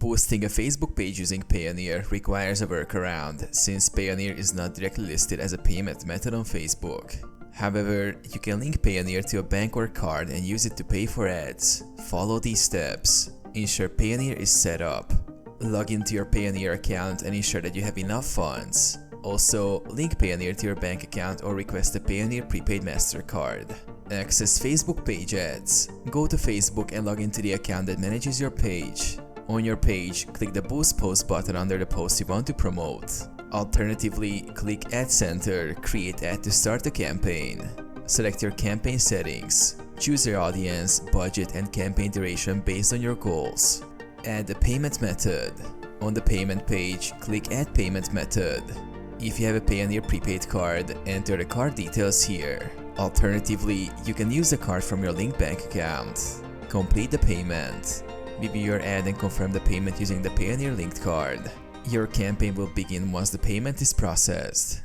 Posting a Facebook page using Payoneer requires a workaround, since Payoneer is not directly listed as a payment method on Facebook. However, you can link Payoneer to a bank or card and use it to pay for ads. Follow these steps. Ensure Payoneer is set up. Log into your Payoneer account and ensure that you have enough funds. Also, link Payoneer to your bank account or request a Payoneer prepaid MasterCard. Access Facebook page ads. Go to Facebook and log into the account that manages your page. On your page, click the Boost Post button under the post you want to promote. Alternatively, click Ad Center, Create Ad to start the campaign. Select your campaign settings. Choose your audience, budget, and campaign duration based on your goals. Add a payment method. On the payment page, click Add Payment Method. If you have a Payoneer prepaid card, enter the card details here. Alternatively, you can use the card from your linked bank account. Complete the payment. Review your ad and confirm the payment using the Payoneer linked card. Your campaign will begin once the payment is processed.